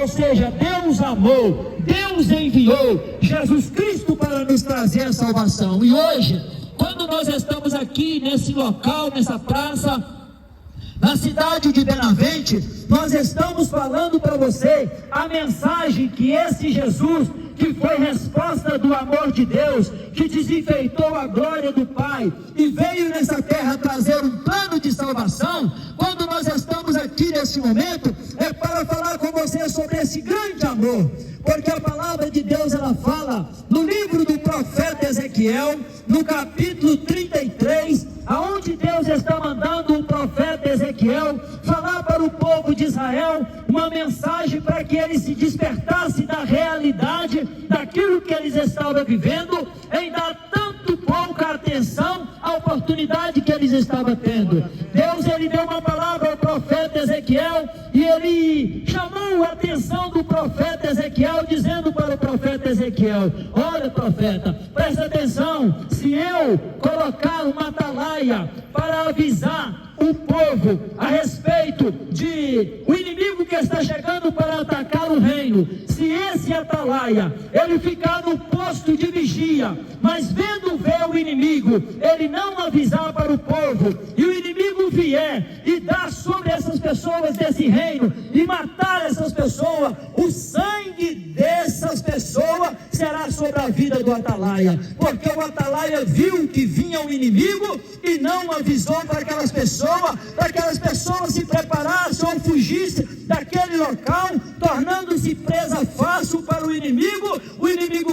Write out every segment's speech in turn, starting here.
Ou seja, Deus amou, Deus enviou Jesus Cristo para nos trazer a salvação. E hoje, quando nós estamos aqui nesse local, nessa praça, na cidade de Benavente, nós estamos falando para você a mensagem que esse Jesus, que foi resposta do amor de Deus, que desenfeitou a glória do Pai e veio nessa terra trazer um plano de salvação. Quando nós estamos aqui nesse momento, é para falar com você sobre esse grande amor, porque a palavra de Deus, ela fala no livro do profeta Ezequiel, no capítulo 33, aonde Deus está mandando o profeta Ezequiel falar para o povo de Israel uma mensagem para que eles se despertassem da realidade daquilo que eles estavam vivendo, em dar tanto pouca atenção à oportunidade que eles estavam tendo. Deus, ele deu uma palavra ao profeta Ezequiel e ele chamou a atenção do profeta Ezequiel, dizendo para o profeta Ezequiel: olha, profeta, presta atenção, se eu colocar uma atalaia para avisar o povo a respeito de o inimigo que está chegando para atacar o reino, se esse atalaia ele ficar no posto de vigia, mas vendo ver o inimigo, ele não avisar para o povo, e o inimigo vier e dar sobre essas pessoas desse reino e matar essas pessoas, o sangue dessas pessoas será sobre a vida do atalaia, porque o atalaia viu que vinha o inimigo e não avisou para aquelas pessoas se preparassem ou fugissem daquele local, tornando-se presa fácil para o inimigo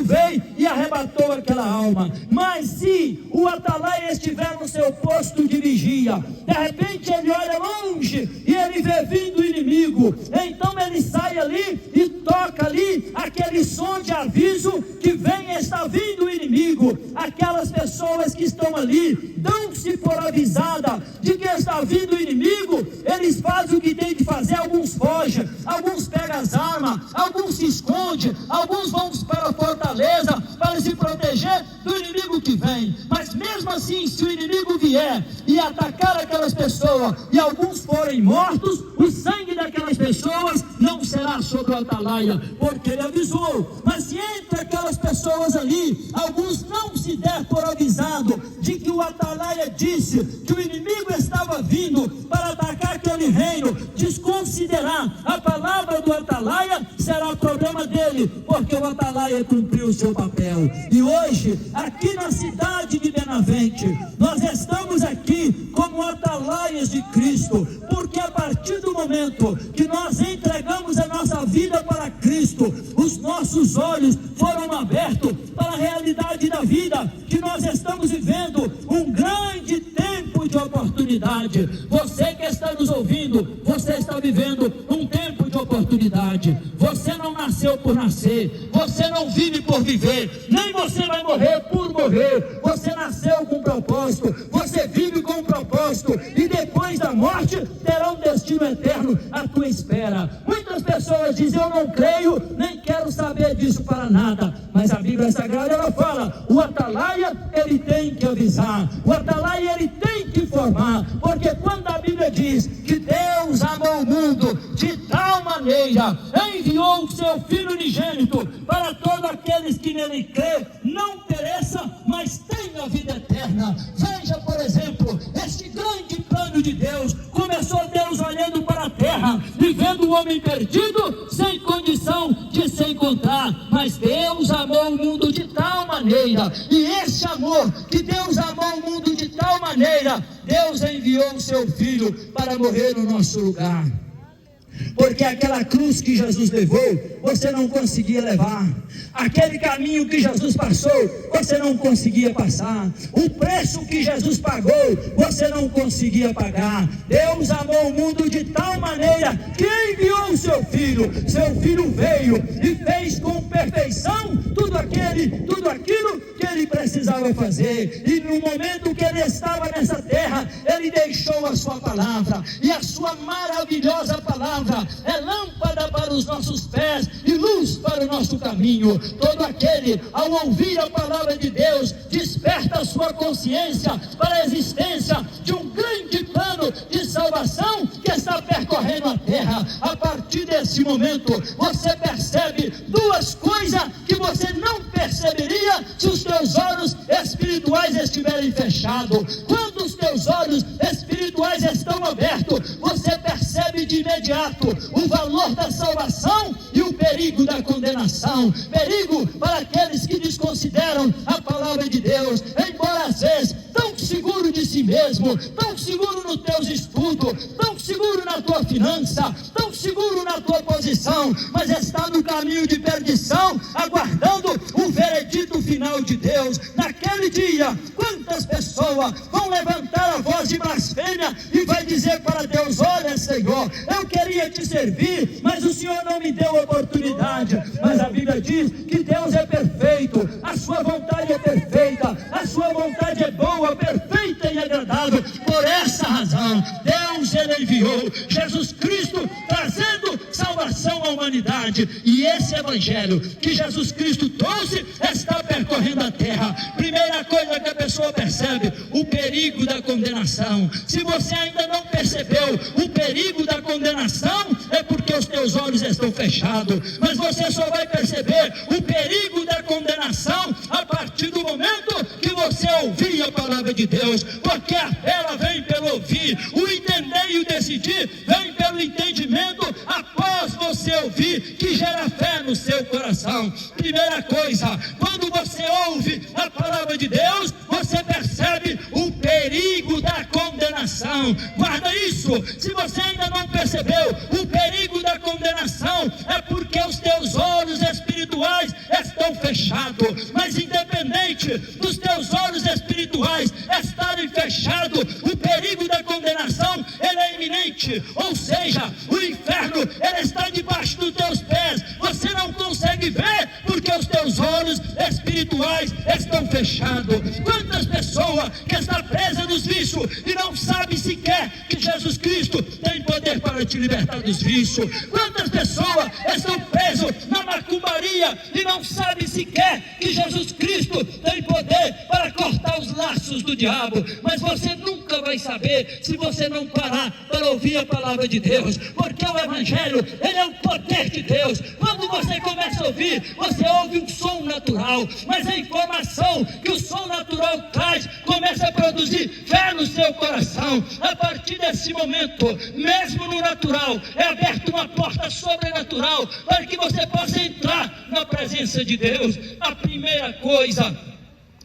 veio e arrebatou aquela alma. Mas se o atalaia estiver no seu posto de vigia, de repente ele olha longe e ele vê vindo o inimigo, então ele sai ali e toca ali aquele som de aviso que está vindo o inimigo. Aquelas pessoas que estão ali dão-se por avisada de que está vindo o inimigo, eles fazem o que tem de fazer. Alguns fogem, alguns pegam as armas, alguns se escondem, alguns vão para a fortaleza para se proteger do inimigo que vem. Mas mesmo assim, se o inimigo vier e atacar aquelas pessoas e alguns forem mortos, o sangue daquelas pessoas não será sobre o atalaia, porque ele avisou. Mas se entre aquelas pessoas ali, alguns não se der por avisado de que o atalaia disse que o inimigo estava vindo para atacar aquele reino, desconsiderar a palavra do atalaia, será problema dele, porque o atalaia cumpriu o seu papel. E hoje, aqui na cidade de Benavente, nós estamos aqui como atalaias de Cristo, porque a partir do momento que nós entregamos a nossa vida para Cristo, os nossos olhos foram abertos para a realidade da vida, que nós estamos vivendo um grande tempo de oportunidade. Você que está nos ouvindo, você está vivendo um tempo de oportunidade. Você não nasceu por nascer, você não vive por viver, nem você vai morrer por morrer. Você nasceu com um propósito, você vive com um propósito, e depois da morte terá um destino eterno à tua espera. Muitas pessoas dizem: eu não creio, nem quero saber disso para nada. Mas a Bíblia Sagrada, ela fala: o atalaia, ele tem que avisar, o atalaia, ele tem que informar, porque quando a Bíblia diz que Deus amou o mundo de tal maneira, enviou o seu Filho unigênito para todos aqueles que nele crê, não pereça, mas tenha vida eterna. Veja, por exemplo, este grande plano de Deus. Começou Deus olhando para a terra e vendo o homem perdido, sem condição de se encontrar, mas Deus amou o mundo de tal maneira, e esse amor que Deus amou o mundo de tal maneira, Deus enviou o seu Filho para morrer no nosso lugar. Porque aquela cruz que Jesus levou, você não conseguia levar. Aquele caminho que Jesus passou, você não conseguia passar. O preço que Jesus pagou, você não conseguia pagar. Deus amou o mundo de tal maneira que enviou o seu Filho. Seu Filho veio e fez com perfeição tudo aquilo que ele precisava fazer. E no momento que ele estava nessa terra, ele deixou a sua palavra, e a sua maravilhosa palavra é lâmpada para os nossos pés e luz para o nosso caminho. Todo aquele, ao ouvir a palavra de Deus, desperta a sua consciência para a existência de um grande plano de salvação que está percorrendo a terra. terra. A partir desse momento, você percebe duas coisas que você não perceberia se os teus olhos espirituais estiverem fechados. Quando os teus olhos espirituais estão abertos, você percebe de imediato o valor da salvação e o perigo da condenação. Perigo para aqueles que desconsideram a palavra de Deus, embora às vezes tão seguro de si mesmo, tão seguro nos teus estudos, tão seguro na tua finança, tão seguro na tua posição, mas está no caminho de perdição, aguardando o veredito final de Deus. Naquele dia, quantas pessoas vão levantar a voz de blasfêmia e vai dizer para Deus: olha, Senhor, eu queria te servir, mas o Senhor não me deu oportunidade. Mas a Bíblia diz que Deus é perfeito, a sua vontade é perfeita, a sua vontade é boa, perfeita e agradável. Por essa razão, Deus ele enviou Jesus Cristo, trazendo salvação à humanidade. E esse evangelho que Jesus Cristo trouxe está percorrendo a terra. Primeira coisa que a pessoa percebe: o perigo da condenação. Se você ainda não percebeu o perigo da condenação, é porque os teus olhos estão fechados. Mas você só vai perceber o perigo da condenação a partir do momento que você ouvir a palavra de Deus, porque a fé ela vem pelo ouvir, o entender e o decidir vem pelo entendimento após você ouvir, que gera fé no seu coração. Primeira coisa, quando você ouve a palavra de Deus, você percebe o perigo da condenação. Guarda isso. Se você ainda não percebeu o perigo da condenação, é porque os teus olhos espirituais estão fechados. Mas independente dos teus olhos espirituais estarem fechados, o perigo da condenação ele é iminente. Ou seja, o inferno ele está debaixo dos teus pés. Você não consegue ver porque os teus olhos espirituais estão fechados. Quantas pessoas que estão presas nos vícios e não sabem sequer que Jesus Cristo tem poder para te libertar dos vícios? Quantas pessoas estão presas na macumbaria e não sabem sequer que Jesus Cristo tem poder para cortar os laços do diabo? Mas você nunca vai saber se você não parar para ouvir a palavra de Deus, porque o evangelho ele é o poder de Deus. Quando você começa a ouvir, você ouve um som natural, mas a informação que o som natural traz começa a produzir fé no seu coração. A partir desse momento, mesmo no natural, é aberta uma porta sobrenatural para que você possa entrar na presença de Deus. A primeira coisa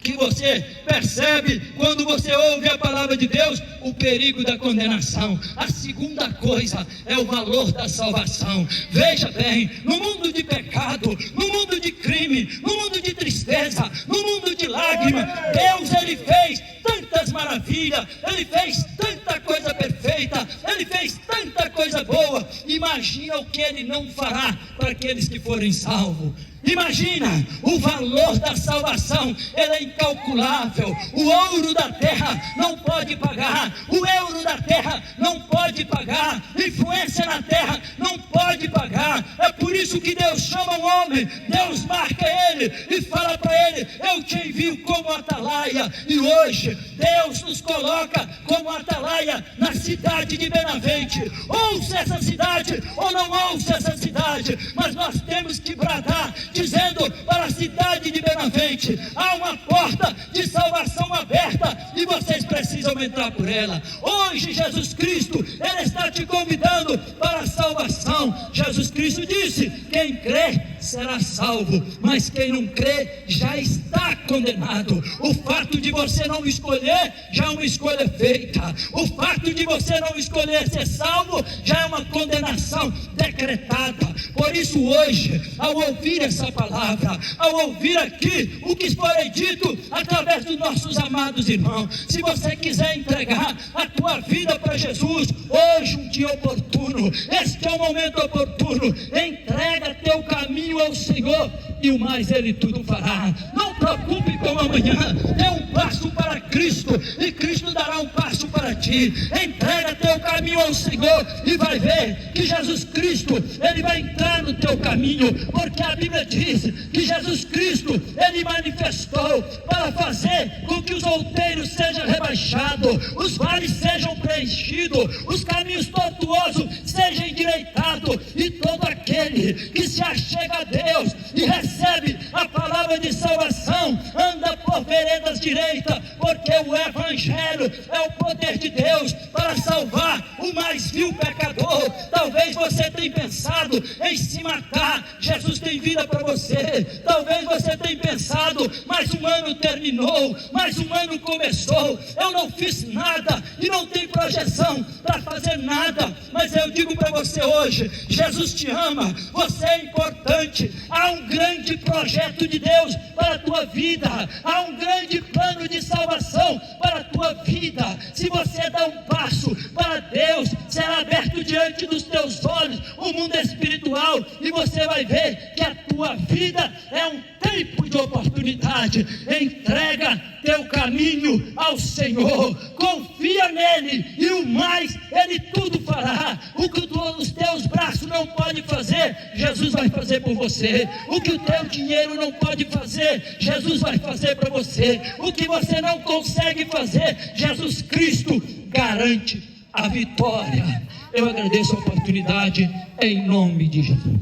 que você percebe quando você ouve a palavra de Deus, o perigo da condenação. A segunda coisa é o valor da salvação. Veja bem, no mundo de pecado, no mundo de crime, no mundo de tristeza, no mundo de lágrimas, Deus ele fez tantas maravilhas, ele fez tanta coisa perfeita, ele fez tanta coisa boa. Imagina o que ele não fará para aqueles que forem salvos. Imagina o valor da salvação, ele é incalculável. O ouro da terra não pode pagar, o euro da terra não pode pagar, influência na terra não pode pagar. É por isso que Deus chama o homem, Deus marca ele e fala para ele: eu te envio como atalaia. E hoje Deus nos coloca como atalaia na cidade de Benavente. Ouça essa cidade ou não ouça essa cidade, mas nós temos que bradar dizendo para a cidade de Benavente: há uma porta de salvação aberta e vocês precisam entrar por ela. Hoje Jesus Cristo ele está te convidando para a salvação. Jesus Cristo disse: quem crê será salvo, mas quem não crê já está condenado. O fato de você não escolher já é uma escolha feita. O fato de você não escolher ser salvo já é uma condenação decretada. Por isso hoje, ao ouvir essa palavra, ao ouvir aqui o que foi dito através dos nossos amados irmãos, se você quiser entregar a tua vida para Jesus, hoje um dia oportuno, este é o momento oportuno. Entrega teu caminho ao Senhor, e o mais Ele tudo fará. Não preocupe com o amanhã, dê um passo para Cristo e Cristo dará um passo para ti. Entrega teu caminho ao Senhor e vai ver que Jesus Cristo, Ele vai entrar no teu caminho, porque a Bíblia diz que Jesus Cristo, Ele manifestou para fazer com que os outeiros sejam rebaixados, os vales sejam preenchidos, os caminhos tortuosos sejam endireitados, e todo aquele que se achega a Deus e recebe a palavra de salvação, anda por veredas direitas, porque o Evangelho é o poder de Deus para salvar o mais vil pecador. Talvez você tenha pensado em se matar, Jesus tem vida para você. Talvez você tenha pensado, mais um ano terminou, mais um ano começou, eu não fiz nada e não tenho projeção para fazer nada. Mas eu digo para você hoje, Jesus te ama, você é importante, há um grande projeto de Deus para a tua vida, há um grande plano de salvação para a tua vida. Se você dá um passo para Deus, será aberto diante dos teus olhos o mundo espiritual, e você vai ver que a tua vida é um tempo de oportunidade. Entrega teu caminho ao Senhor, confia nele, e o mais Ele tudo fará. O que os teus braços não podem fazer, Jesus vai fazer por você. O que o teu dinheiro não pode fazer, Jesus vai fazer para você. O que você não consegue fazer, Jesus Cristo garante a vitória. Eu agradeço a oportunidade em nome de Jesus.